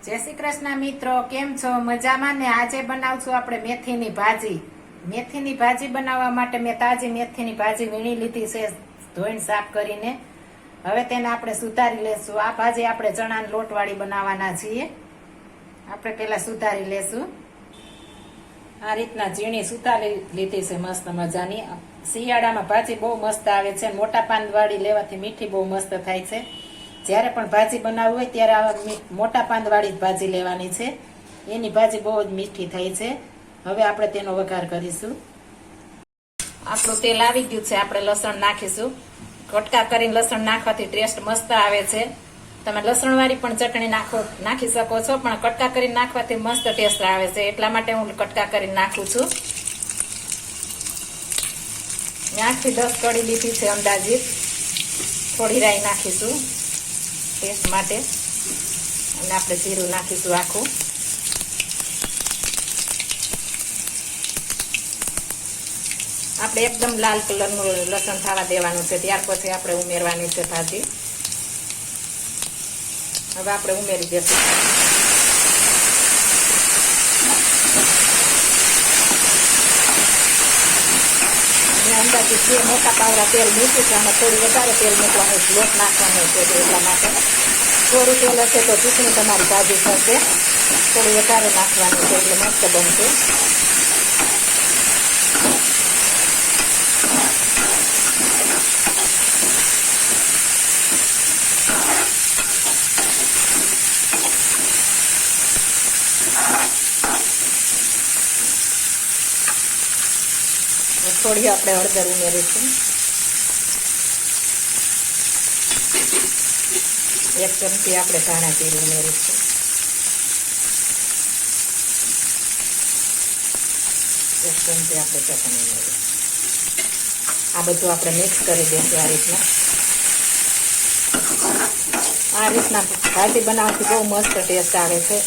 જય શ્રી કૃષ્ણ મિત્રો, કેમ છો? મજામાં ને? આજે બનાવશું આપણે મેથીની ભાજી. મેથીની ભાજી બનાવવા માટે મેં તાજી મેથીની ભાજી વીણી લીધી છે, ધોઈને સાફ કરીને. હવે તેને આપણે સુધારી લેશું. આ ભાજી આપણે ચણાના લોટવાળી બનાવવાના છીએ. આપણે પેલા સુધારી લેશું. આ રીતના ઝીણી સુધારી લીધી છે, મસ્ત મજાની. શિયાળામાં ભાજી બહુ મસ્ત આવે છે. મોટા પાન વાળી લેવાથી મીઠી બહુ મસ્ત થાય છે. જ્યારે પણ ભાજી બનાવવી હોય ત્યારે આવા મોટા પાંદવાળી જ ભાજી લેવાની છે. એની ભાજી બહુ જ મીઠી થાય છે. હવે આપણે તેનો વઘાર કરીશું. આપણું તેલ આવી ગયું છે. આપણે લસણ નાખીશું. કટકા કરીને લસણ નાખવાથી ટેસ્ટ મસ્ત આવે છે. તમે લસણવાળી પણ ચટણી નાખી શકો છો, પણ કટકા કરીને નાખવાથી મસ્ત ટેસ્ટ આવે છે. એટલા માટે હું કટકા કરીને નાખું છું. મેં 8 થી 10 કળી લીધી છે અંદાજિત. થોડી રાઈ નાખીશું ટેસ્ટ માટે, અને આપણે જીરું નાખીશું આખું. આપણે એકદમ લાલ કલરનું લસણ થવા દેવાનું છે, ત્યાર પછી આપણે ઉમેરવાની છે ભાજી. હવે આપણે ઉમેરી દઈશું. અંદાજિત 2 મોટા પાવડા તેલ મૂક્યું છે. આમાં થોડું વધારે તેલ મૂકવાનું, લોટ નાખવાનો છે એટલા માટે. થોડું તેલ હશે તો ચીકણી તમારી ભાજી થશે. થોડું વધારે નાખવાનું છે એટલે મસ્ત બનશે. થોડી આપણે હળદર ઉમેરીશું. 1 ચમચી આપણે ધાણા જીરું ઉમેરીશું. 1 ચમચી આપણે ચટણી ઉમેરીશું. આ બધું આપણે મિક્સ કરી દઈશું આ રીતના. આ રીતના ભાજી બનાવવાથી બહુ મસ્ત ટેસ્ટ આવે છે.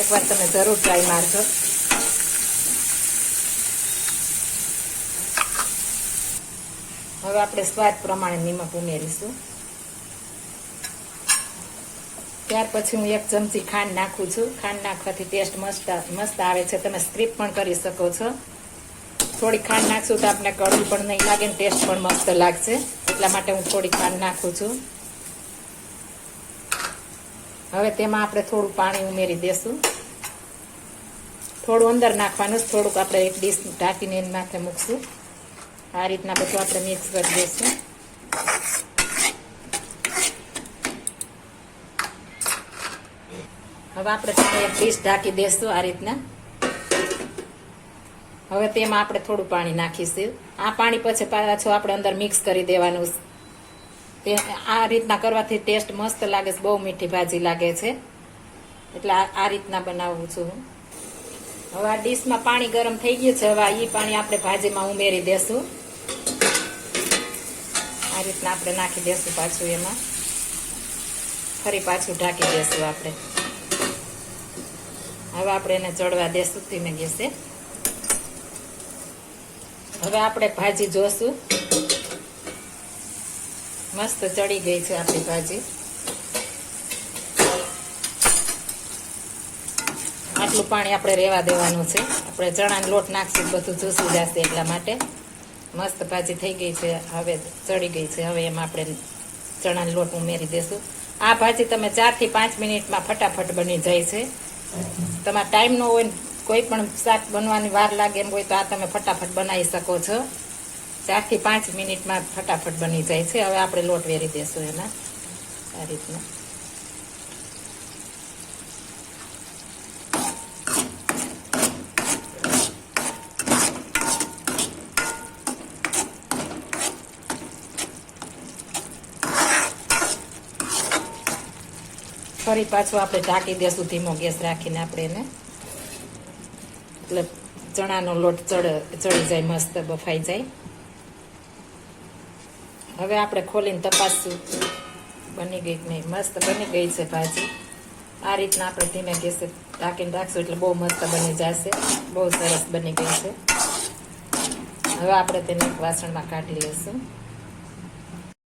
એકવાર તમે જરૂર ટ્રાય મારજો. હવે આપણે સ્વાદ પ્રમાણે નિમક ઉમેરીશું. ત્યાર પછી હું 1 ચમચી ખાંડ નાખું છું. ખાંડ નાખવાથી ટેસ્ટ મસ્ત આવે છે. તમે સ્ક્રીપ પણ કરી શકો છો. થોડી ખાંડ નાખશું તો આપણે કડવું પણ નહીં લાગે ને ટેસ્ટ પણ મસ્ત લાગશે. એટલા માટે હું થોડી ખાંડ નાખું છું. હવે તેમાં આપણે થોડું પાણી ઉમેરી દેશું. થોડું અંદર નાખવાનું, થોડુંક આપણે એક ડીશ ઢાંકીને એની માથે મૂકશું. આ રીતના બધું આપણે મિક્સ કરી દઈશું. હવે આપણે એક ડીશ ઢાંકી દઈશું આ રીતના. હવે તેમાં આપણે થોડું પાણી નાખીશું. આ પાણી પછી પાછું આપણે અંદર મિક્સ કરી દેવાનું. આ રીતના કરવાથી ટેસ્ટ મસ્ત લાગે છે. બહુ મીઠી ભાજી લાગે છે. એટલે આ રીતના બનાવું છું હું. હવે આ ડીશમાં પાણી ગરમ થઈ ગયું છે. હવે એ પાણી આપણે ભાજીમાં ઉમેરી દેશું. આ રીતના આપણે નાખી દેશું પાછું એમાં. ફરી પાછું ઢાંકી દેશું આપણે. હવે આપણે એને ચડવા દેશું ધીમે ગેસે. હવે આપણે ભાજી જોશું. મસ્ત ચડી ગઈ છે આપણી ભાજી. આટલું પાણી આપણે રેવા દેવાનું છે. આપણે ચણાનો લોટ નાખશું, બધું ચૂસી જશે એટલા માટે. મસ્ત ભાજી થઈ ગઈ છે. હવે ચડી ગઈ છે. હવે એમાં આપણે ચણાનો લોટ ઉમેરી દેશું. આ ભાજી તમે 4 થી 5 મિનિટમાં ફટાફટ બની જાય છે. તમારે ટાઈમ ન હોય, કોઈ પણ શાક બનવાની વાર લાગે એમ હોય તો આ તમે ફટાફટ બનાવી શકો છો. 4 થી 5 મિનિટમાં ફટાફટ બની જાય છે. હવે આપણે લોટ વેરી દેશું એમાં આ રીતના. ફરી પાછું આપણે ઢાંકી દેશું ધીમો ગેસ રાખીને આપણે એને. એટલે ચણાનો લોટ ચડી જાય, મસ્ત બફાઈ જાય. હવે આપણે ખોલીને તપાસશું બની ગઈ કે નહીં. મસ્ત બની ગઈ છે ભાજી. આ રીતના આપણે ધીમે ગેસે ઢાંકીને રાખશું એટલે બહુ મસ્ત બની જશે. બહુ સરસ બની ગઈ છે. હવે આપણે તેને એક વાસણમાં કાઢી લઈશું.